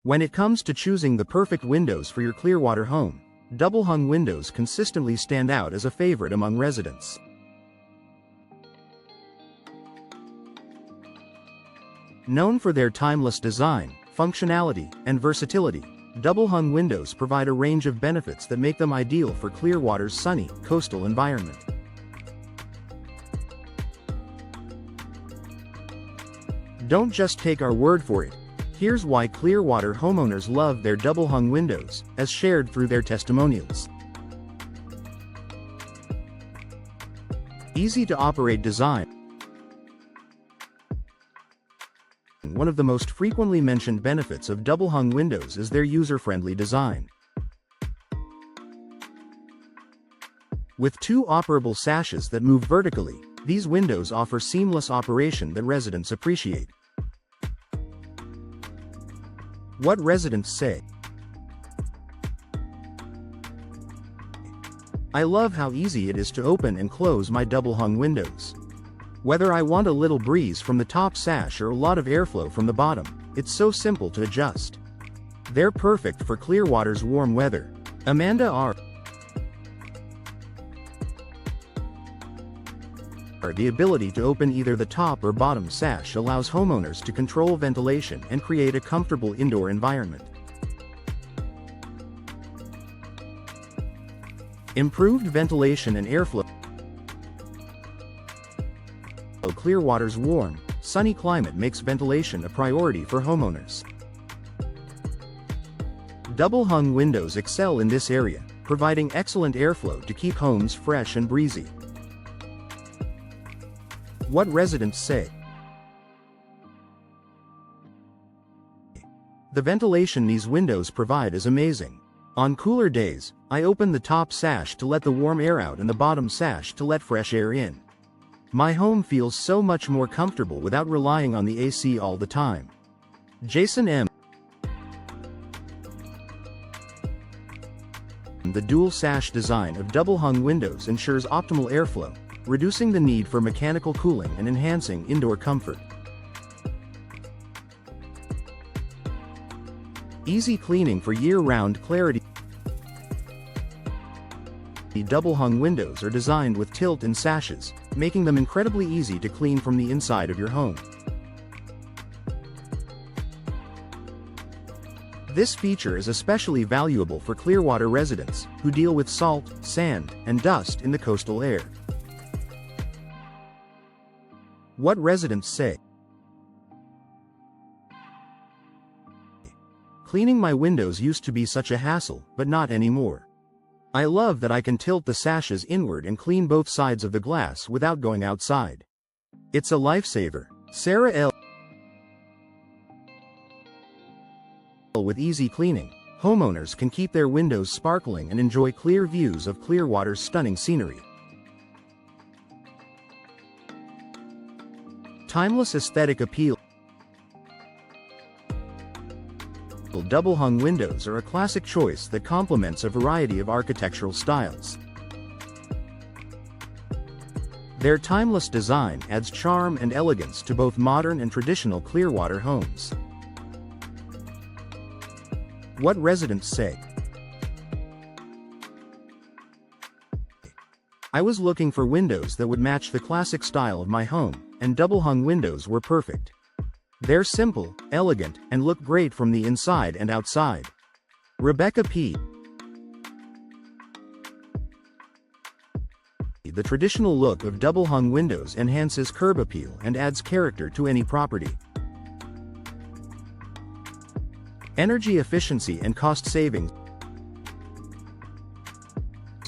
When it comes to choosing the perfect windows for your Clearwater home, double-hung windows consistently stand out as a favorite among residents. Known for their timeless design, functionality, and versatility, double-hung windows provide a range of benefits that make them ideal for Clearwater's sunny, coastal environment. Don't just take our word for it. Here's why Clearwater homeowners love their double-hung windows, as shared through their testimonials. Easy-to-operate design. One of the most frequently mentioned benefits of double-hung windows is their user-friendly design. With two operable sashes that move vertically, these windows offer seamless operation that residents appreciate. What residents say. I love how easy it is to open and close my double-hung windows. Whether I want a little breeze from the top sash or a lot of airflow from the bottom, it's so simple to adjust. They're perfect for Clearwater's warm weather. Amanda R. The ability to open either the top or bottom sash allows homeowners to control ventilation and create a comfortable indoor environment. Improved ventilation and airflow. Clearwater's warm, sunny climate makes ventilation a priority for homeowners. Double-hung windows excel in this area, providing excellent airflow to keep homes fresh and breezy. What residents say. The ventilation these windows provide is amazing. On cooler days, I open the top sash to let the warm air out and the bottom sash to let fresh air in. My home feels so much more comfortable without relying on the AC all the time. Jason M. The dual sash design of double-hung windows ensures optimal airflow, reducing the need for mechanical cooling and enhancing indoor comfort. Easy cleaning for year-round clarity. The double-hung windows are designed with tilt-in sashes, making them incredibly easy to clean from the inside of your home. This feature is especially valuable for Clearwater residents, who deal with salt, sand, and dust in the coastal air. What residents say. Cleaning my windows used to be such a hassle, but not anymore. I love that I can tilt the sashes inward and clean both sides of the glass without going outside. It's a lifesaver. Sarah L. With easy cleaning, homeowners can keep their windows sparkling and enjoy clear views of Clearwater's stunning scenery. Timeless aesthetic appeal. Double-hung windows are a classic choice that complements a variety of architectural styles. Their timeless design adds charm and elegance to both modern and traditional Clearwater homes. What residents say. I was looking for windows that would match the classic style of my home, and double-hung windows were perfect. They're simple, elegant, and look great from the inside and outside. Rebecca P. The traditional look of double-hung windows enhances curb appeal and adds character to any property. Energy efficiency and cost savings.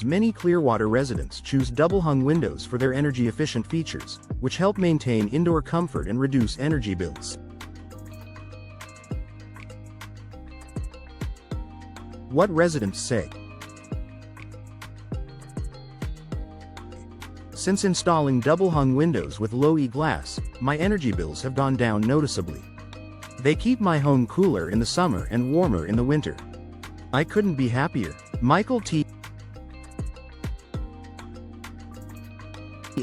Many Clearwater residents choose double-hung windows for their energy-efficient features, which help maintain indoor comfort and reduce energy bills. What residents say. Since installing double-hung windows with low-E glass, my energy bills have gone down noticeably. They keep my home cooler in the summer and warmer in the winter. I couldn't be happier. Michael T.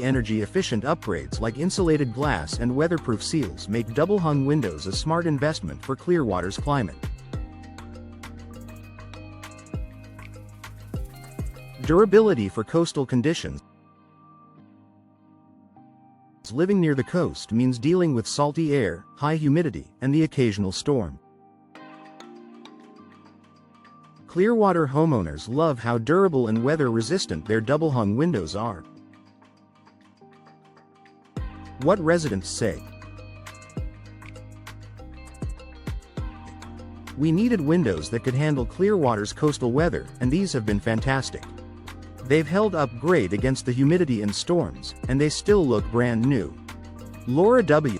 Energy-efficient upgrades like insulated glass and weatherproof seals make double-hung windows a smart investment for Clearwater's climate. Durability for coastal conditions. Living near the coast means dealing with salty air, high humidity, and the occasional storm. Clearwater homeowners love how durable and weather-resistant their double-hung windows are. What residents say. We needed windows that could handle Clearwater's coastal weather, and these have been fantastic. They've held up great against the humidity and storms, and they still look brand new. Laura W.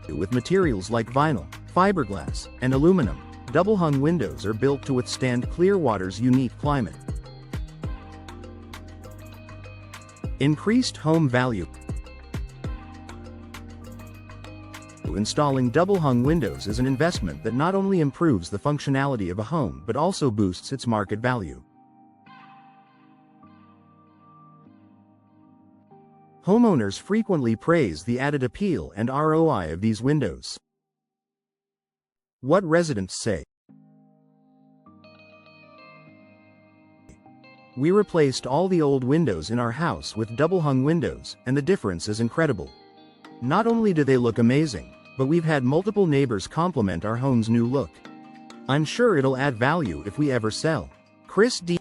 With materials like vinyl, fiberglass, and aluminum, double-hung windows are built to withstand Clearwater's unique climate. Increased home value. Installing double-hung windows is an investment that not only improves the functionality of a home but also boosts its market value. Homeowners frequently praise the added appeal and ROI of these windows. What residents say. We replaced all the old windows in our house with double-hung windows, and the difference is incredible. Not only do they look amazing, but we've had multiple neighbors compliment our home's new look. I'm sure it'll add value if we ever sell. Chris D.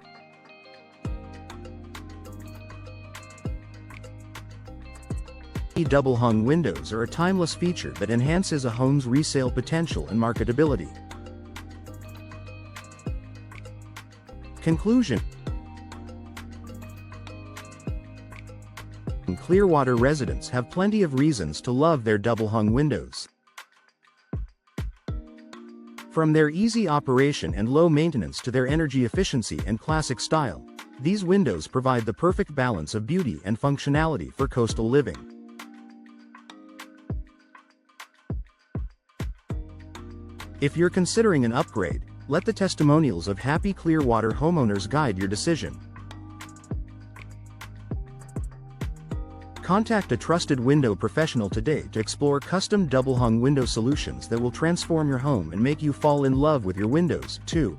Double-hung windows are a timeless feature that enhances a home's resale potential and marketability. Conclusion. Clearwater residents have plenty of reasons to love their double-hung windows. From their easy operation and low maintenance to their energy efficiency and classic style, these windows provide the perfect balance of beauty and functionality for coastal living. If you're considering an upgrade, let the testimonials of happy Clearwater homeowners guide your decision. Contact a trusted window professional today to explore custom double-hung window solutions that will transform your home and make you fall in love with your windows, too.